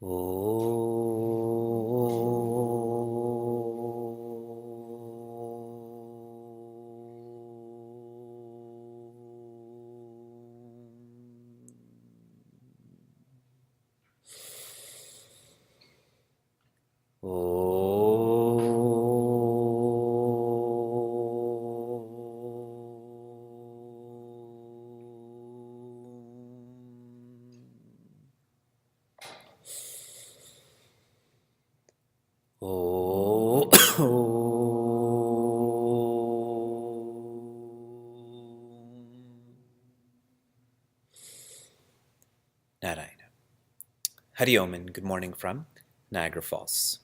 Oh. Narayana. Hari Om and good morning from Niagara Falls.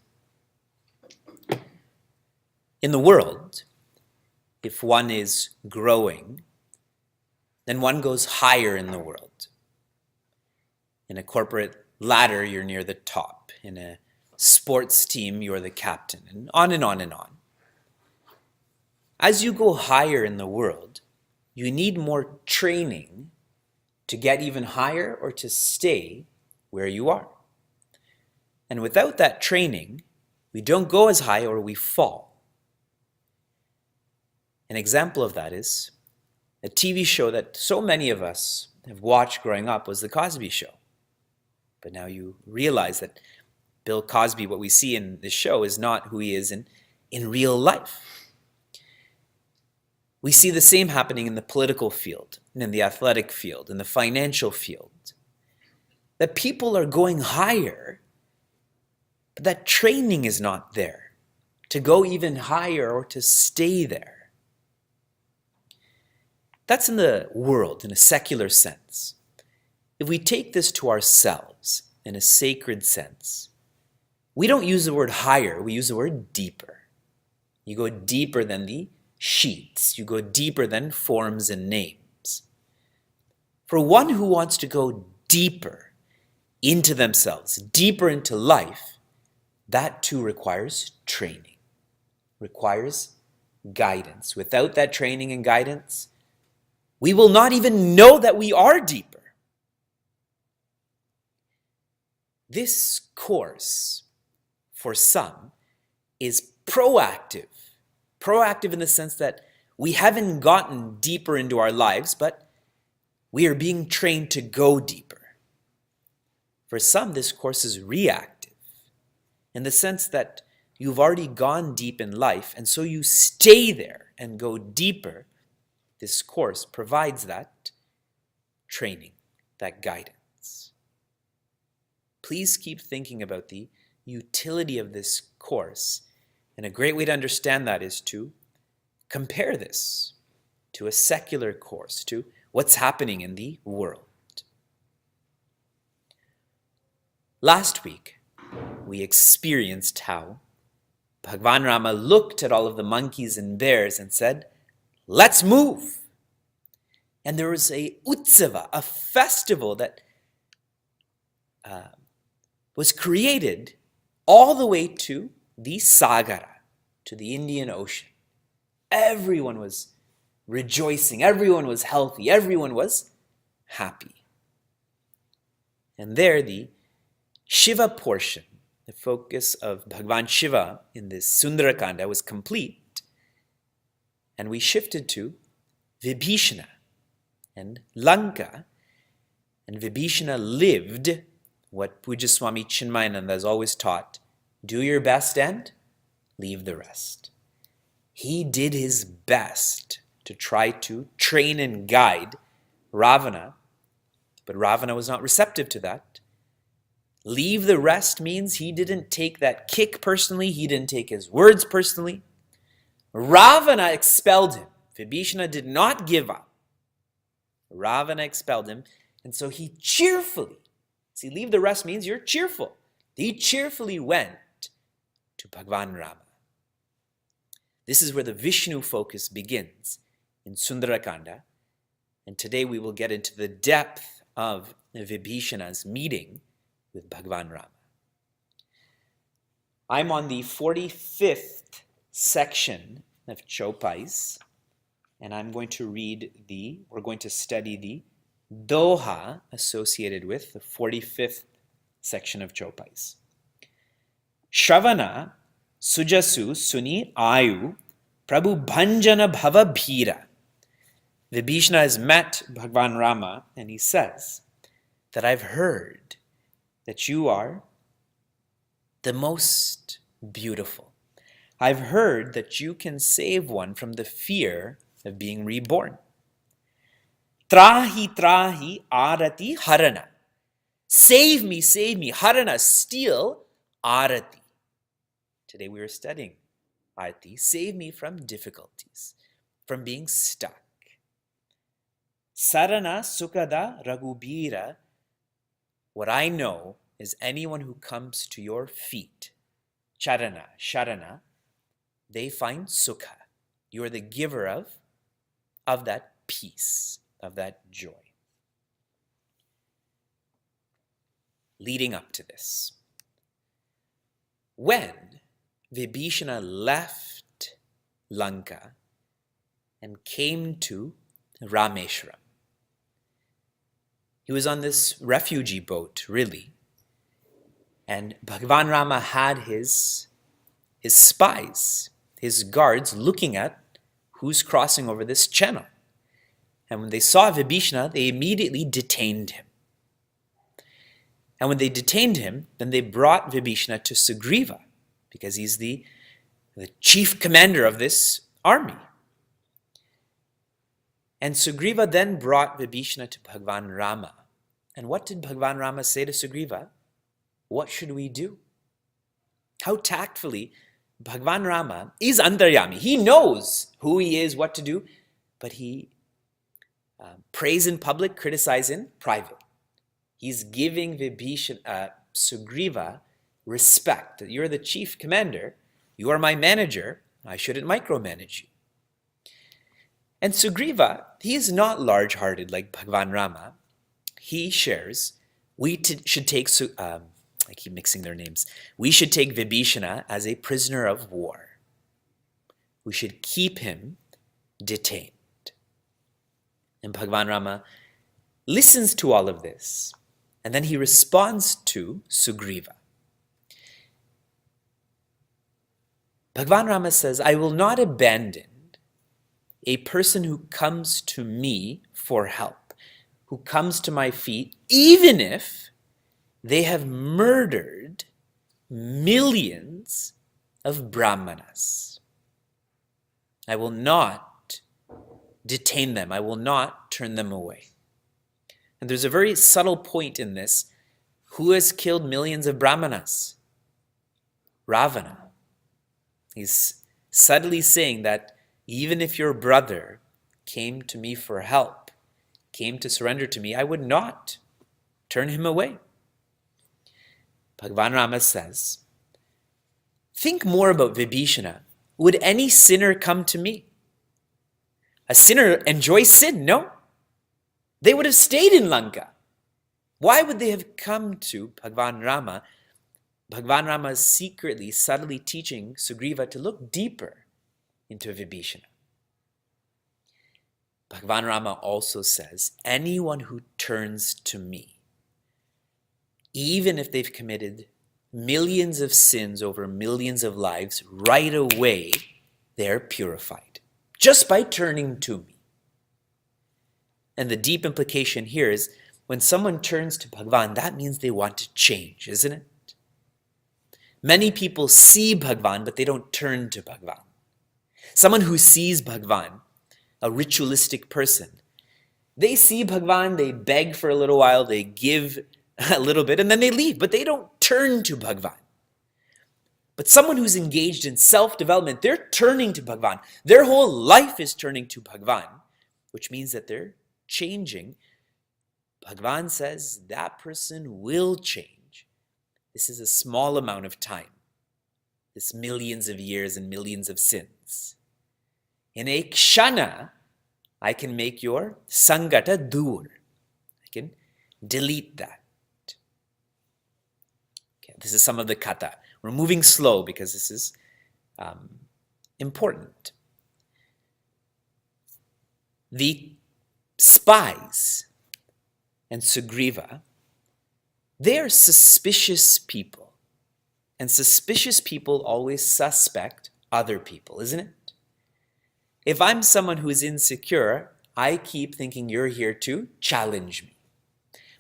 In the world, if one is growing, then one goes higher in the world. In a corporate ladder, you're near the top. In a sports team, you're the captain, and on and on and on. As you go higher in the world, you need more training to get even higher or to stay where you are. And without that training, we don't go as high or we fall. An example of that is a TV show that so many of us have watched growing up was The Cosby Show. But now you realize that Bill Cosby, what we see in this show, is not who he is in real life. We see the same happening in the political field, and in the athletic field, in the financial field. That people are going higher, but that training is not there to go even higher or to stay there. That's in the world, in a secular sense. If we take this to ourselves in a sacred sense, we don't use the word higher, we use the word deeper. You go deeper than the sheets. You go deeper than forms and names. For one who wants to go deeper into themselves, deeper into life, that too requires training, requires guidance. Without that training and guidance, we will not even know that we are deeper. This course, for some, is proactive. Proactive in the sense that we haven't gotten deeper into our lives, but we are being trained to go deeper. For some, this course is reactive in the sense that you've already gone deep in life, and so you stay there and go deeper. This course provides that training, that guidance. Please keep thinking about the utility of this course. And a great way to understand that is to compare this to a secular course, to what's happening in the world. Last week, we experienced how Bhagwan Rama looked at all of the monkeys and bears and said, "Let's move." And there was a utsava, a festival that was created all the way to the Sagara, to the Indian Ocean. Everyone was rejoicing, everyone was healthy, everyone was happy. And there the Shiva portion, the focus of Bhagwan Shiva in this Sundarakanda was complete. And we shifted to Vibhishana and Lanka. And Vibhishana lived what Pujya Swami Chinmaya has always taught: do your best and leave the rest. He did his best to try to train and guide Ravana, but Ravana was not receptive to that. Leave the rest means he didn't take that kick personally, he didn't take his words personally. Ravana expelled him. Vibhishana did not give up. Ravana expelled him, and so he cheerfully, see, leave the rest means you're cheerful. He cheerfully went to Bhagwan Rama. This is where the Vishnu focus begins in Sundarakanda. And today we will get into the depth of Vibhishana's meeting with Bhagwan Rama. I'm on the 45th section of Chopais, and I'm going to we're going to study the Doha associated with the 45th section of Chopais. Shravana sujasu suni ayu prabhu bhanjana bhava bhira. Vibhishana has met Bhagwan Rama and he says that I've heard that you are the most beautiful. I've heard that you can save one from the fear of being reborn. Trahi trahi arati harana. Save me, harana, steal arati. Today we are studying arati. Save me from difficulties, from being stuck. Sarana sukada raghubira. What I know is anyone who comes to your feet, charana, sharana, they find sukha. You are the giver of that peace, of that joy. Leading up to this, when Vibhishana left Lanka and came to Rameshwaram, he was on this refugee boat, really, and Bhagwan Rama had his spies, his guards, looking at who's crossing over this channel. And when they saw Vibhishana, they immediately detained him. And when they detained him, then they brought Vibhishana to Sugriva, because he's the chief commander of this army. And Sugriva then brought Vibhishana to Bhagwan Rama. And what did Bhagwan Rama say to Sugriva? What should we do? How tactfully Bhagwan Rama is antaryami. He knows who he is, what to do, but he prays in public, criticizes in private. He's giving Sugriva respect. That you're the chief commander, you are my manager, I shouldn't micromanage you. And Sugriva, he is not large-hearted like Bhagwan Rama. He shares, should take, I keep mixing their names, we should take Vibhishana as a prisoner of war. We should keep him detained. And Bhagwan Rama listens to all of this, and then he responds to Sugriva. Bhagwan Rama says, I will not abandon a person who comes to me for help, who comes to my feet, even if they have murdered millions of Brahmanas. I will not detain them. I will not turn them away. And there's a very subtle point in this. Who has killed millions of Brahmanas? Ravana. He's subtly saying that even if your brother came to me for help, came to surrender to me, I would not turn him away. Bhagwan Rama says, think more about Vibhishana. Would any sinner come to me? A sinner enjoys sin? No. They would have stayed in Lanka. Why would they have come to Bhagwan Rama? Bhagwan Rama is secretly, subtly teaching Sugriva to look deeper into Vibhishana. Bhagwan Rama also says, anyone who turns to me, even if they've committed millions of sins over millions of lives, right away they're purified, just by turning to me. And the deep implication here is, when someone turns to Bhagwan, that means they want to change, isn't it? Many people see Bhagwan, but they don't turn to Bhagwan. Someone who sees Bhagwan, a ritualistic person, they see Bhagwan, they beg for a little while, they give a little bit, and then they leave, but they don't turn to Bhagwan. But someone who's engaged in self-development, they're turning to Bhagwan. Their whole life is turning to Bhagwan, which means that they're changing. Bhagwan says that person will change. This is a small amount of time. This millions of years and millions of sins. In a kshana, I can make your sangata dur. I can delete that. Okay, this is some of the kata. We're moving slow because this is important. The spies and Sugriva, They are suspicious people. And suspicious people always suspect other people, isn't it? If I'm someone who is insecure, I keep thinking you're here to challenge me.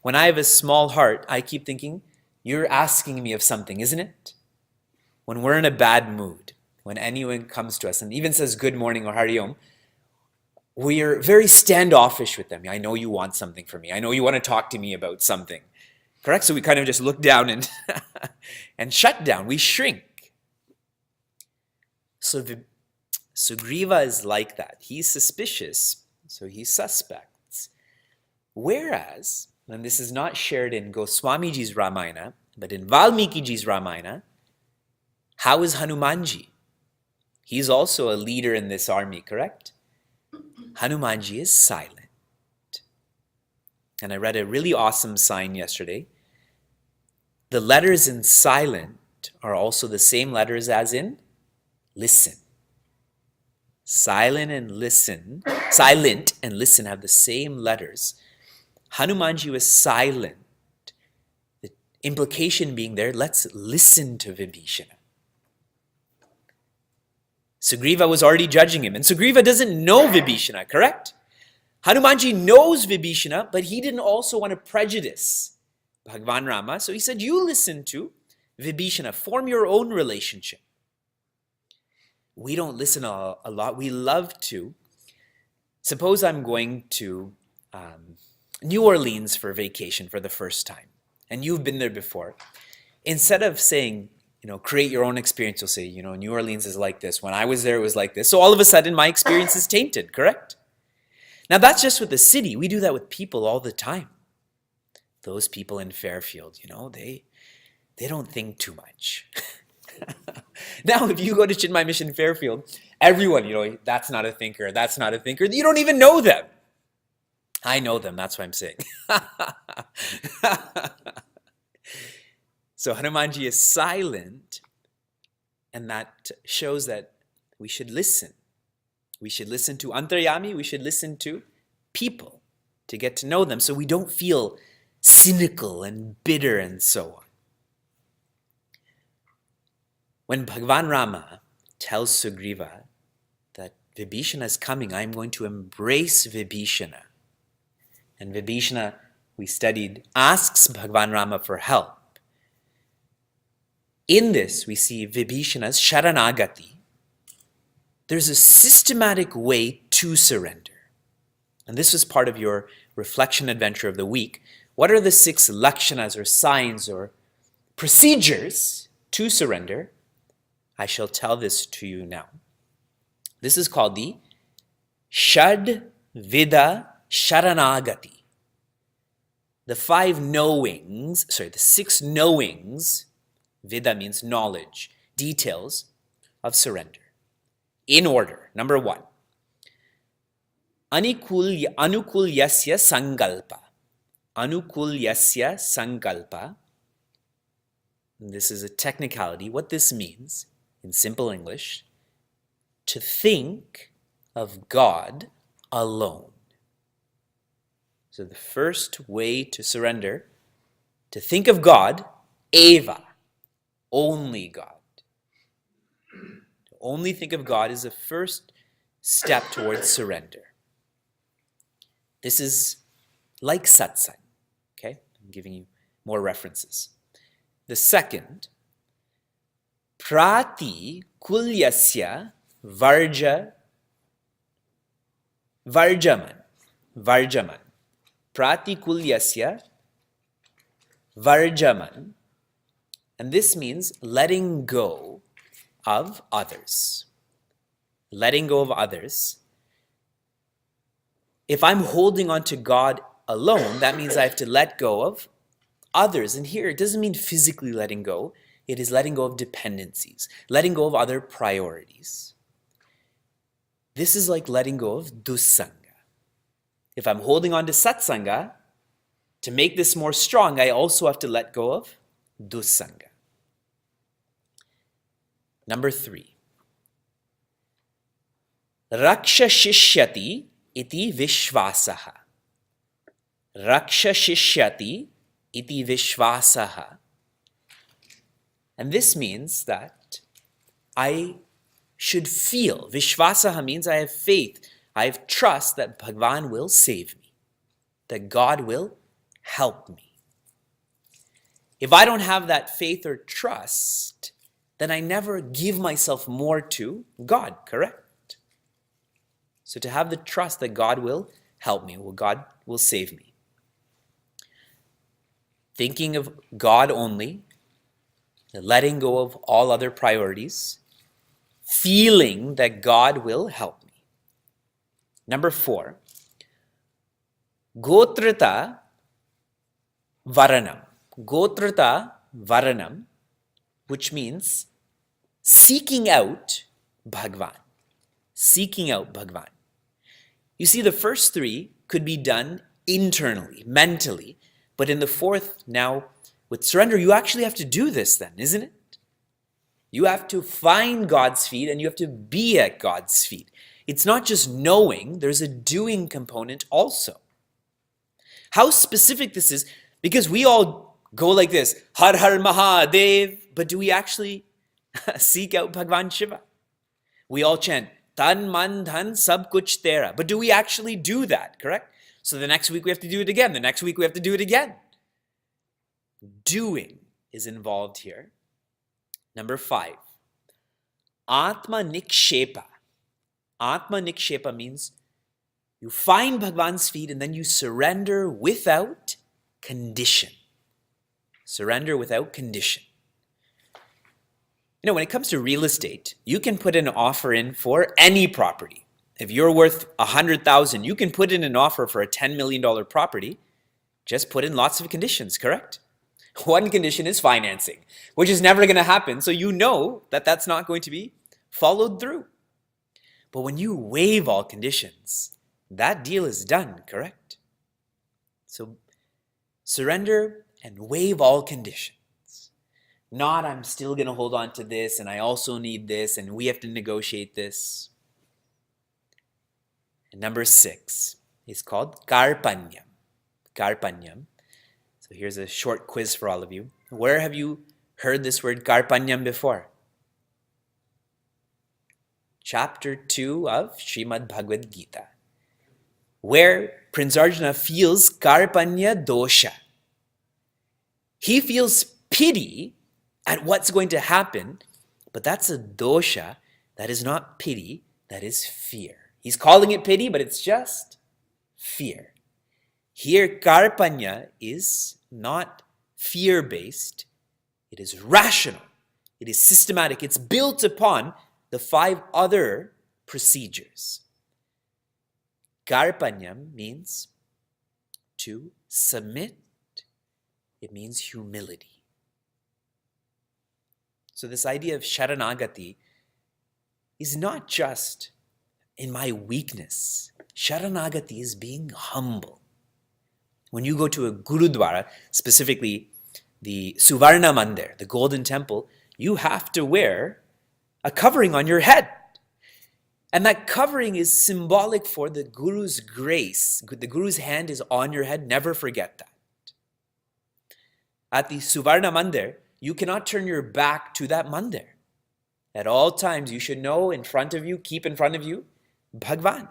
When I have a small heart, I keep thinking you're asking me of something, isn't it? When we're in a bad mood, when anyone comes to us and even says good morning or Hari Om, we're very standoffish with them. I know you want something from me. I know you want to talk to me about something. Correct? So we kind of just look down and and shut down. We shrink. So Sugriva is like that. He's suspicious, so he suspects. Whereas, and this is not shared in Goswamiji's Ramayana, but in Valmikiji's Ramayana, how is Hanumanji? He's also a leader in this army, correct? Hanumanji is silent. And I read a really awesome sign yesterday. The letters in silent are also the same letters as in listen. Silent and listen have the same letters. Hanumanji was silent. The implication being there, let's listen to Vibhishana. Sugriva was already judging him, and Sugriva doesn't know Vibhishana, correct? Hanumanji knows Vibhishana, but he didn't also want to prejudice Bhagwan Rama, so he said, you listen to Vibhishana, form your own relationship. We don't listen a lot. We love to. Suppose I'm going to New Orleans for vacation for the first time, and you've been there before. Instead of saying, create your own experience, you'll say, New Orleans is like this. When I was there, it was like this. So all of a sudden, my experience is tainted, correct? Now, that's just with the city. We do that with people all the time. Those people in Fairfield, they don't think too much. Now, if you go to Chinmaya Mission Fairfield, everyone, that's not a thinker, that's not a thinker. You don't even know them. I know them, that's what I'm saying. So Hanumanji is silent, and that shows that we should listen. We should listen to Antaryami, we should listen to people to get to know them so we don't feel cynical and bitter and so on. When Bhagwan Rama tells Sugriva that Vibhishana is coming, I'm going to embrace Vibhishana. And Vibhishana, we studied, asks Bhagwan Rama for help. In this, we see Vibhishana's Sharanagati. There's a systematic way to surrender. And this was part of your reflection adventure of the week. What are the 6 lakshanas or signs or procedures to surrender? I shall tell this to you now. This is called the Shad Vida Sharanagati. The 6 knowings, Vida means knowledge, details of surrender. In order, number 1, Anukulyasya Sankalpa. Anukulyasya Sankalpa. This is a technicality. What this means, in simple English, to think of God alone. So the first way to surrender, to think of God, eva, only God. To only think of God is the first step towards surrender. This is like satsang. Okay? I'm giving you more references. The second, Prati Kulyasya Varjaman. Prati Kulyasya Varjaman. And this means letting go of others. Letting go of others. If I'm holding on to God alone, that means I have to let go of others. And here, it doesn't mean physically letting go. It is letting go of dependencies, letting go of other priorities. This is like letting go of dussanga. If I'm holding on to satsanga, to make this more strong, I also have to let go of dussanga. Number 3. Raksha Shishyati iti Vishvasaha. Raksha Shishyati iti vishvasaha. And this means that I should feel. Vishvasaha means I have faith. I have trust that Bhagavan will save me, that God will help me. If I don't have that faith or trust, then I never give myself more to God, correct? So to have the trust that God will help me, God will save me. Thinking of God only, letting go of all other priorities, feeling that God will help me. Number 4, gotrata varanam. Gotrata varanam, which means seeking out Bhagavan. Seeking out Bhagavan. You see, the first 3 could be done internally, mentally, but in the 4th, now, with surrender, you actually have to do this then, isn't it? You have to find God's feet and you have to be at God's feet. It's not just knowing, there's a doing component also. How specific this is, because we all go like this, Har Har Mahadev, but do we actually seek out Bhagavan Shiva? We all chant, Tan Man Dhan Sab Kuch Tera, but do we actually do that, correct? So the next week we have to do it again, the next week we have to do it again. Doing is involved here. Number 5, Atma Nikshepa. Atma Nikshepa means you find Bhagavan's feet and then you surrender without condition. Surrender without condition. You know, when it comes to real estate, you can put an offer in for any property. If you're worth 100,000, you can put in an offer for a $10 million property. Just put in lots of conditions, correct? One condition is financing, which is never going to happen. So you know that that's not going to be followed through. But when you waive all conditions, that deal is done, correct? So surrender and waive all conditions. Not, I'm still going to hold on to this and I also need this and we have to negotiate this. And number 6 is called Karpanyam. Karpanyam. So here's a short quiz for all of you. Where have you heard this word Karpanyam before? Chapter 2 of Srimad Bhagavad Gita, where Prince Arjuna feels Karpanya dosha. He feels pity at what's going to happen, but that's a dosha. That is not pity, that is fear. He's calling it pity, but it's just fear. Here, Karpanya is not fear-based. It is rational. It is systematic. It's built upon the 5 other procedures. Karpanyam means to submit. It means humility. So this idea of Sharanagati is not just in my weakness. Sharanagati is being humble. When you go to a Gurudwara, specifically the Suvarna Mandir, the Golden Temple, you have to wear a covering on your head. And that covering is symbolic for the Guru's grace. The Guru's hand is on your head. Never forget that. At the Suvarna Mandir, you cannot turn your back to that mandir. At all times, you should know in front of you, keep in front of you, Bhagavan.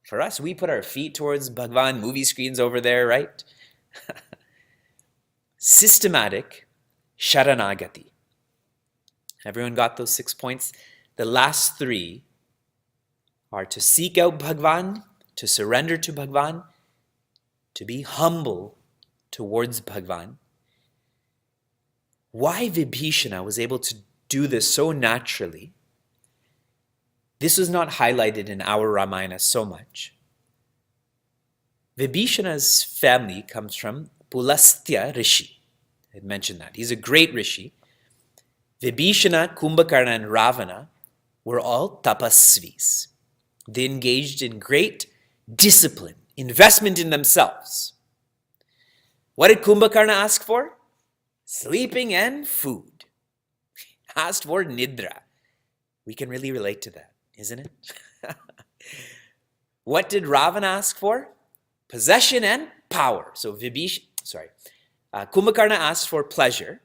For us, we put our feet towards Bhagavan, movie screens over there, right? Systematic Sharanagati. Everyone got those 6 points? The last 3 are to seek out Bhagavan, to surrender to Bhagavan, to be humble towards Bhagavan. Why Vibhishana was able to do this so naturally, this was not highlighted in our Ramayana so much. Vibhishana's family comes from Pulastya Rishi. I mentioned that. He's a great Rishi. Vibhishana, Kumbhakarna, and Ravana were all tapasvis. They engaged in great discipline, investment in themselves. What did Kumbhakarna ask for? Sleeping and food. He asked for nidra. We can really relate to that, isn't it? What did Ravana ask for? Possession and power. So Vibhishana, Kumbhakarna asked for pleasure.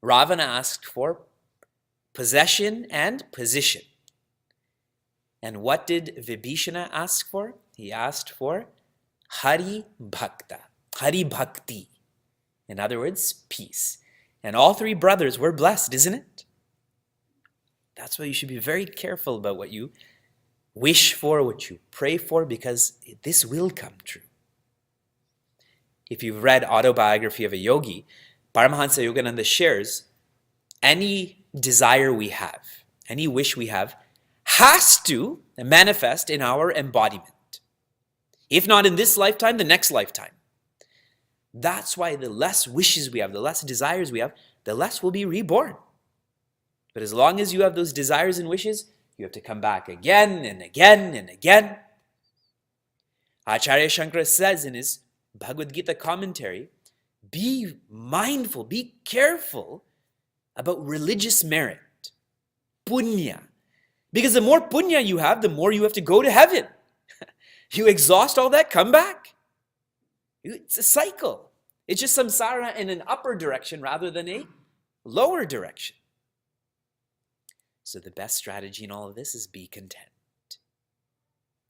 Ravana asked for possession and position. And what did Vibhishana ask for? He asked for Hari Bhakta, Hari Bhakti. In other words, peace. And all three brothers were blessed, isn't it? That's why you should be very careful about what you wish for, what you pray for, because this will come true. If you've read Autobiography of a Yogi, Paramahansa Yogananda shares any desire we have, any wish we have, has to manifest in our embodiment. If not in this lifetime, the next lifetime. That's why the less wishes we have, the less desires we have, the less will be reborn. But as long as you have those desires and wishes, you have to come back again and again and again. Acharya Shankara says in his Bhagavad Gita commentary, be mindful, be careful about religious merit, punya. Because the more punya you have, the more you have to go to heaven. You exhaust all that, come back. It's a cycle. It's just samsara in an upper direction rather than a lower direction. So the best strategy in all of this is be content.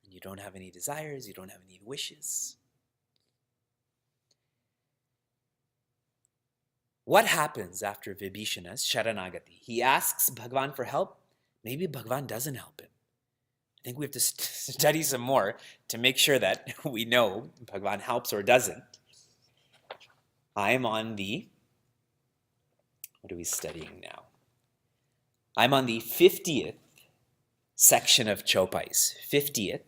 You don't have any desires, you don't have any wishes. What happens after Vibhishana's Sharanagati? He asks Bhagwan for help. Maybe Bhagwan doesn't help him. I think we have to study some more to make sure that we know Bhagwan helps or doesn't. I am on the, what are we studying now? I'm on the 50th section of Chopais, 50th,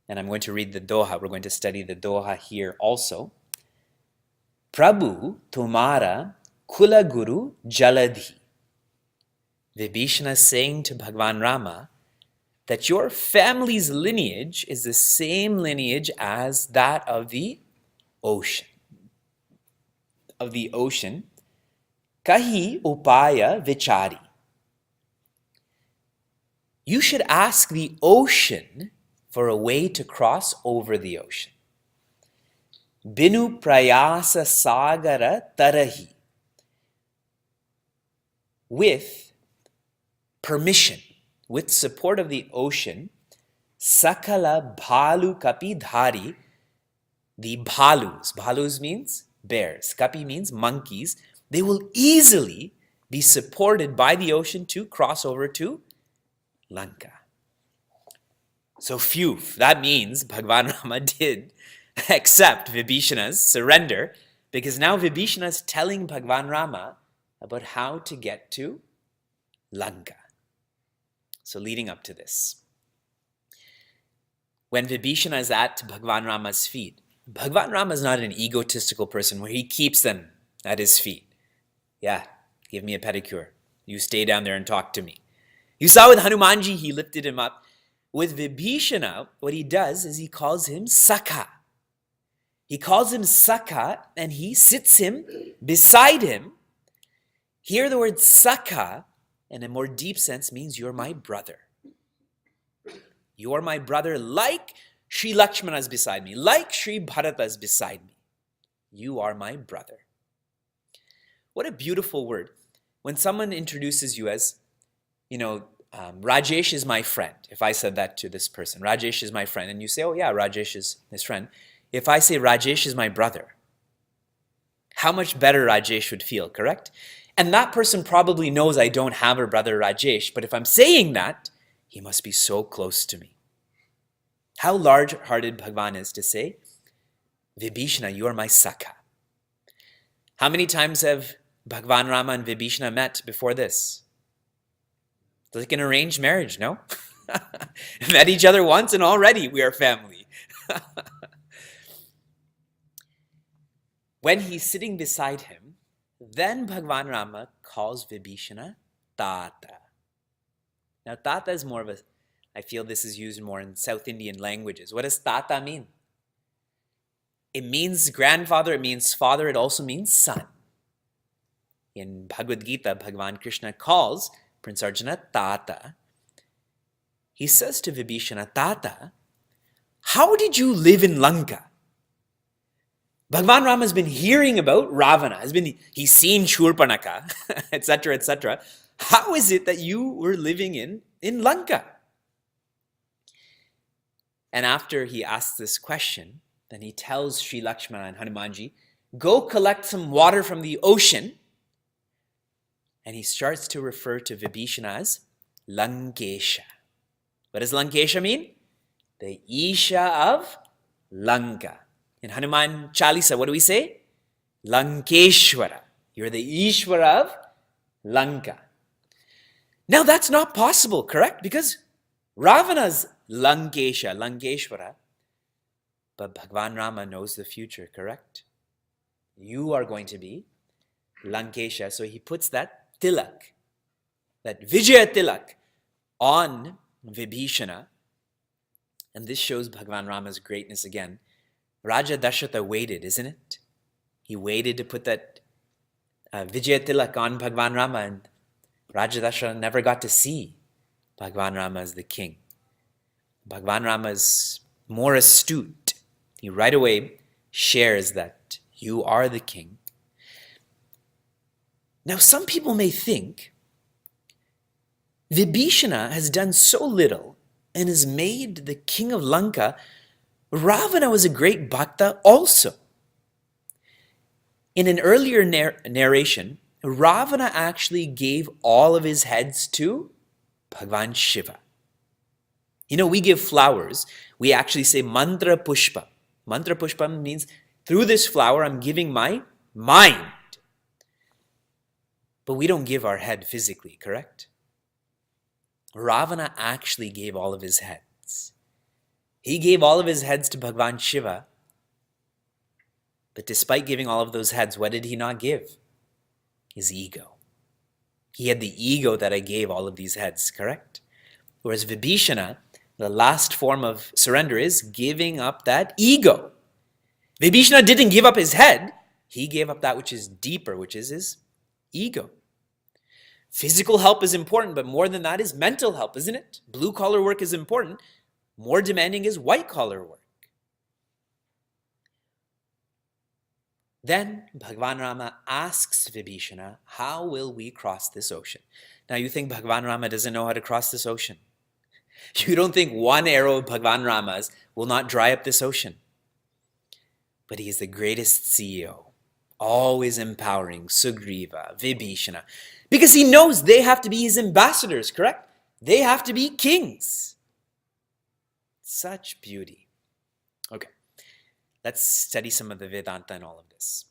and I'm going to read the Doha. We're going to study the Doha here also. Prabhu tumara kula guru jaladhi. Vibhishana is saying to Bhagwan Rama that your family's lineage is the same lineage as that of the ocean. Kahi upaya vichari. You should ask the ocean for a way to cross over the ocean. Binu prayasa sagara tarahi. With permission, with support of the ocean, sakala bhalu kapi dhari, the bhalus means bears, kapi means monkeys, they will easily be supported by the ocean to cross over to Lanka. So phew, that means Bhagwan Rama did accept Vibhishana's surrender, because now Vibhishana is telling Bhagwan Rama about how to get to Lanka. So leading up to this, when Vibhishana is at Bhagwan Rama's feet, Bhagwan Rama is not an egotistical person where he keeps them at his feet. Yeah, give me a pedicure. You stay down there and talk to me. You saw with Hanumanji, he lifted him up. With Vibhishana, what he does is he calls him Sakha. He calls him Sakha and he sits him beside him. Here the word Sakha, in a more deep sense, means you're my brother. You are my brother like Sri Lakshmana is beside me, like Sri Bharata is beside me. You are my brother. What a beautiful word. When someone introduces you as, Rajesh is my friend. If I said that to this person, Rajesh is my friend, and you say, oh yeah, Rajesh is his friend. If I say Rajesh is my brother, how much better Rajesh would feel, correct? And that person probably knows I don't have a brother Rajesh, but if I'm saying that, he must be so close to me. How large-hearted Bhagwan is to say, Vibhishana, you are my Sakha. How many times have Bhagwan Rama and Vibhishana met before this? It's like an arranged marriage, no? Met each other once and already we are family. When he's sitting beside him, then Bhagwan Rama calls Vibhishana Tata. Now Tata is more of a, I feel this is used more in South Indian languages. What does Tata mean? It means grandfather, it means father, it also means son. In Bhagavad Gita, Bhagavan Krishna calls Prince Arjuna Tata. He says to Vibhishana, Tata, how did you live in Lanka? Bhagwan Rama has been hearing about Ravana, he's seen Shurpanaka, etc., etc. How is it that you were living in Lanka? And after he asks this question, then he tells Sri Lakshmana and Hanumanji, go collect some water from the ocean. And he starts to refer to Vibhishana as Lankesha. What does Lankesha mean? The Isha of Lanka. In Hanuman Chalisa, what do we say? Lankeshwara. You're the Ishwara of Lanka. Now that's not possible, correct? Because Ravana's Lankeshwara, but Bhagwan Rama knows the future, correct? You are going to be Lankesha. So he puts that tilak, that Vijaya tilak, on Vibhishana. And this shows Bhagwan Rama's greatness again. Raja Dasharatha waited, isn't it? He waited to put that Vijaya tilak on Bhagwan Rama, and Raja Dasharatha never got to see Bhagwan Rama as the king. Bhagwan Rama is more astute. He right away shares that you are the king. Now, some people may think Vibhishana has done so little and is made the king of Lanka. Ravana was a great bhakta also. In an earlier narration, Ravana actually gave all of his heads to Bhagwan Shiva. You know, we give flowers. We actually say mantra pushpa. Mantra pushpa means through this flower, I'm giving my mind. But we don't give our head physically, correct? Ravana actually gave all of his heads. He gave all of his heads to Bhagwan Shiva. But despite giving all of those heads, what did he not give? His ego. He had the ego that I gave all of these heads, correct? Whereas Vibhishana, the last form of surrender is giving up that ego. Vibhishana didn't give up his head. He gave up that which is deeper, which is his ego. Physical help is important, but more than that is mental help, isn't it? Blue-collar work is important. More demanding is white-collar work. Then Bhagwan Rama asks Vibhishana, how will we cross this ocean? Now you think Bhagwan Rama doesn't know how to cross this ocean. You don't think one arrow of Bhagwan Rama's will not dry up this ocean. But he is the greatest CEO, always empowering Sugriva, Vibhishana, because he knows they have to be his ambassadors, correct? They have to be kings. Such beauty. Okay, let's study some of the Vedanta and all of this.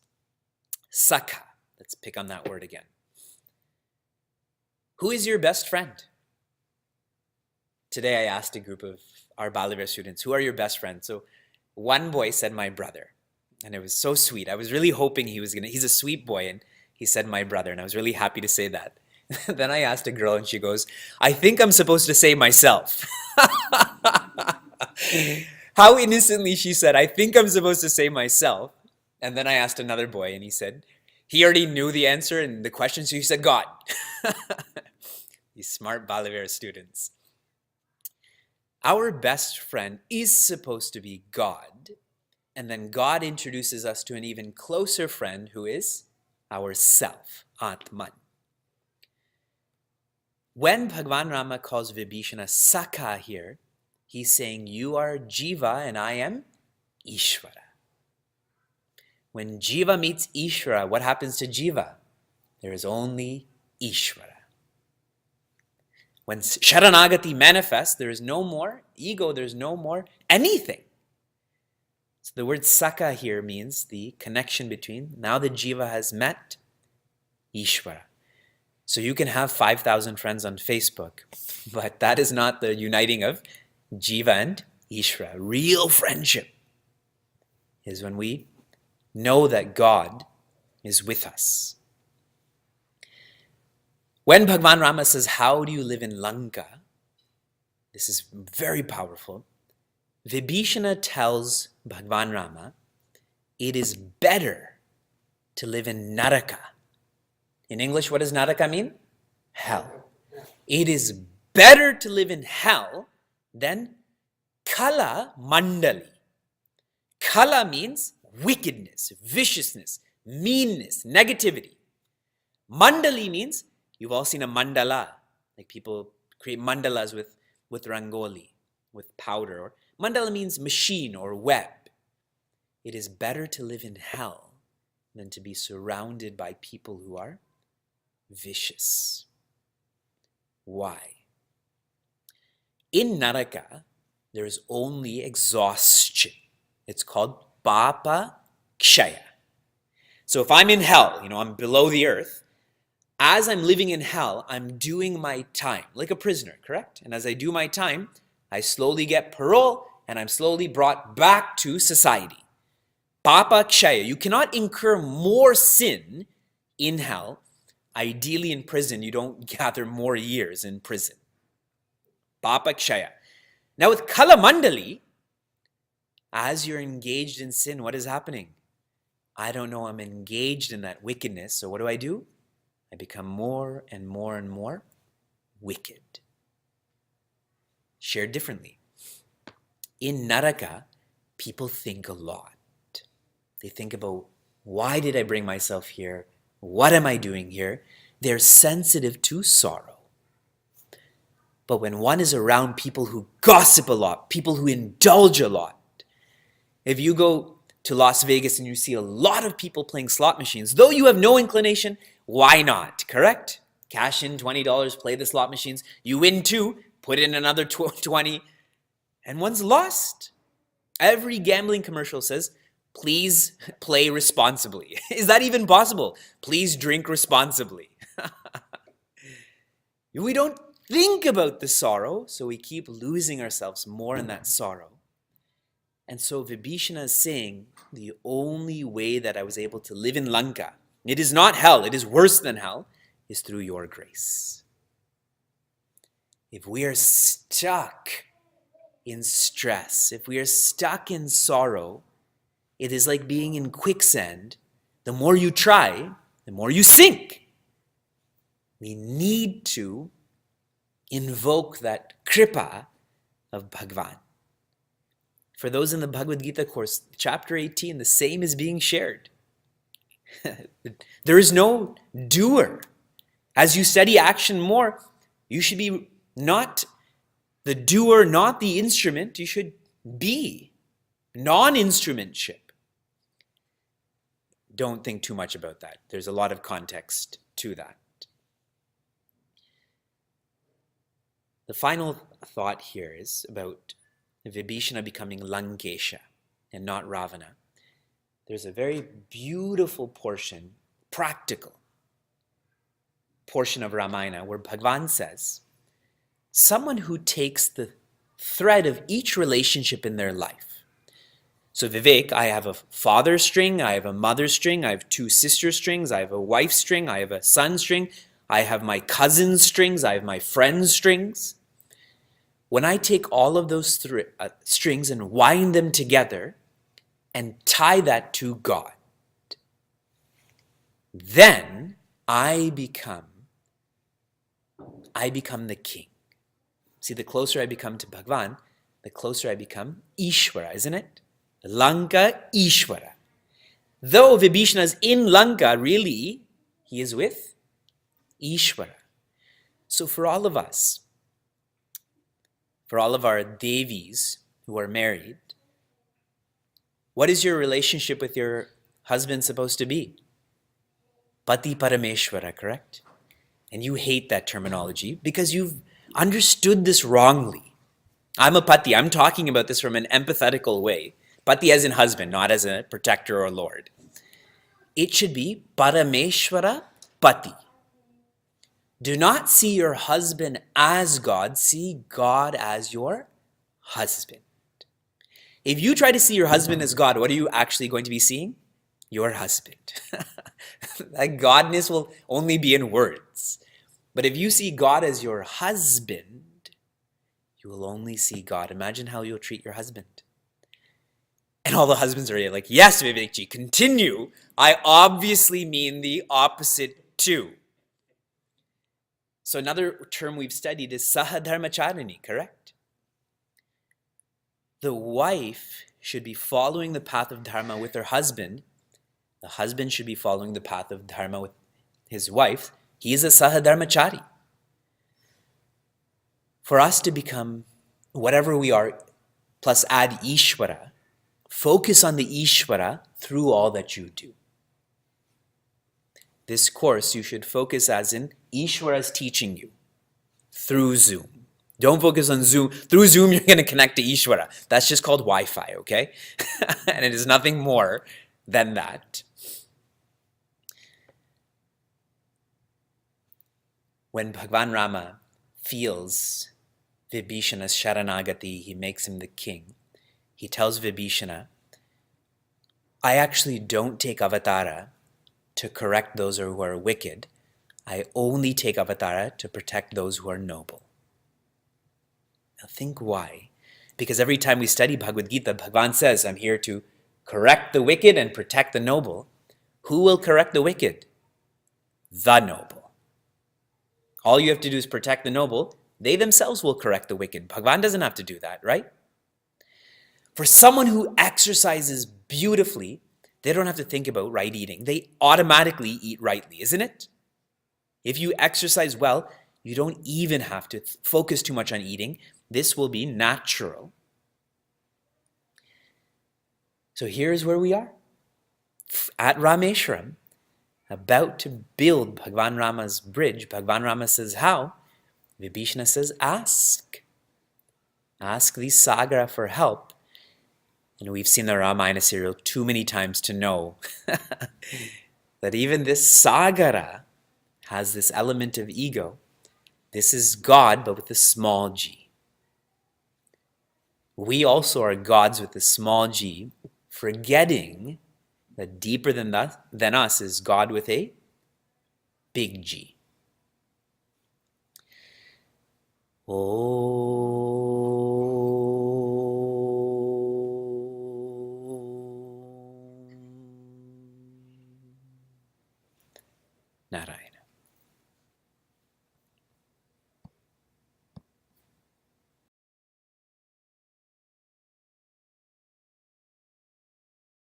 Sakha, let's pick on that word again. Who is your best friend? Today I asked a group of our Balavar students, who are your best friends? So one boy said my brother, and it was so sweet. I was really hoping he's a sweet boy, and he said my brother, and I was really happy to say that. Then I asked a girl, and she goes, I think I'm supposed to say myself. How innocently she said, I think I'm supposed to say myself. And then I asked another boy, and he said, he already knew the answer and the question, so he said God. These smart Balavar students. Our best friend is supposed to be God, and then God introduces us to an even closer friend who is our self, Atman. When Bhagwan Rama calls Vibhishana Sakha here, he's saying you are Jiva and I am Ishvara. When Jiva meets Ishvara, what happens to Jiva? There is only Ishvara. When Sharanagati manifests, there is no more ego, there's no more anything. So the word Sakha here means the connection between, now the Jiva has met Ishvara. So you can have 5,000 friends on Facebook, but that is not the uniting of Jiva and Ishvara. Real friendship is when we know that God is with us. When Bhagwan Rama says, how do you live in Lanka? This is very powerful. Vibhishana tells Bhagwan Rama, it is better to live in Naraka. In English, what does Naraka mean? Hell. It is better to live in hell than Kala Mandali. Kala means wickedness, viciousness, meanness, negativity. Mandali means, you've all seen a mandala, like people create mandalas with rangoli, with powder. Or mandala means machine or web. It is better to live in hell than to be surrounded by people who are vicious. Why? In Naraka, there is only exhaustion. It's called papa kshaya. So if I'm in hell, I'm below the earth, as I'm living in hell, I'm doing my time, like a prisoner, correct? And as I do my time, I slowly get parole, and I'm slowly brought back to society. Papa kshaya. You cannot incur more sin in hell. Ideally, in prison, you don't gather more years in prison. Papa kshaya. Now with Kala Mandali, as you're engaged in sin, what is happening? I don't know, I'm engaged in that wickedness, so what do? I become more and more and more wicked. Shared differently. In Naraka, people think a lot. They think about, why did I bring myself here? What am I doing here? They're sensitive to sorrow. But when one is around people who gossip a lot, people who indulge a lot, if you go to Las Vegas and you see a lot of people playing slot machines, though you have no inclination, why not, correct? Cash in $20, play the slot machines, you win 2, put in another 20, and one's lost. Every gambling commercial says, please play responsibly. Is that even possible? Please drink responsibly. We don't think about the sorrow, so we keep losing ourselves more in that sorrow. And so Vibhishana is saying, the only way that I was able to live in Lanka, it is not hell, it is worse than hell, is through your grace. If we are stuck in stress, if we are stuck in sorrow, it is like being in quicksand. The more you try, the more you sink. We need to invoke that kripa of Bhagavan. For those in the Bhagavad Gita course, chapter 18, the same is being shared. There is no doer. As you study action more, you should be not the doer, not the instrument. You should be non-instrumentship. Don't think too much about that. There's a lot of context to that. The final thought here is about Vibhishana becoming Lankesha and not Ravana. There's a very beautiful portion, practical portion of Ramayana where Bhagavan says, someone who takes the thread of each relationship in their life. So Vivek, I have a father string, I have a mother string, I have 2 sister strings, I have a wife string, I have a son string, I have my cousin strings, I have my friend's strings. When I take all of those strings and wind them together and tie that to God, then I become the king. See, the closer I become to Bhagavan, the closer I become Ishvara, isn't it? Lanka Ishvara. Though Vibhishana is in Lanka, really, he is with Ishvara. So for all of us, for all of our Devis who are married, what is your relationship with your husband supposed to be? Pati Parameshwara, correct? And you hate that terminology because you've understood this wrongly. I'm a Pati. I'm talking about this from an empathetical way. Pati as in husband, not as a protector or lord. It should be Parameshwara Pati. Do not see your husband as God. See God as your husband. If you try to see your husband as God, what are you actually going to be seeing? Your husband. That godness will only be in words. But if you see God as your husband, you will only see God. Imagine how you'll treat your husband. And all the husbands are like, yes, Vivekji, continue. I obviously mean the opposite too. So another term we've studied is Sahadharmacharini, correct? The wife should be following the path of dharma with her husband. The husband should be following the path of dharma with his wife. He is a sahadharmachari. For us to become whatever we are, plus add Ishvara, focus on the Ishvara through all that you do. This course you should focus as in Ishvara's teaching you through Zoom. Don't focus on Zoom. Through Zoom, you're going to connect to Ishvara. That's just called Wi-Fi, okay? And it is nothing more than that. When Bhagwan Rama feels Vibhishana's Sharanagati, he makes him the king. He tells Vibhishana, I actually don't take avatara to correct those who are wicked. I only take avatara to protect those who are noble. Now think why. Because every time we study Bhagavad Gita, Bhagavan says, I'm here to correct the wicked and protect the noble. Who will correct the wicked? The noble. All you have to do is protect the noble. They themselves will correct the wicked. Bhagavan doesn't have to do that, right? For someone who exercises beautifully, they don't have to think about right eating. They automatically eat rightly, isn't it? If you exercise well, you don't even have to focus too much on eating. This will be natural. So here's where we are. At Rameshwaram, about to build Bhagwan Rama's bridge. Bhagwan Rama says, how? Vibhishana says, ask. Ask the Sagara for help. We've seen the Ramayana serial too many times to know that even this Sagara has this element of ego. This is God, but with a small g. We also are gods with a small g, forgetting that deeper than us is God with a big G. Oh.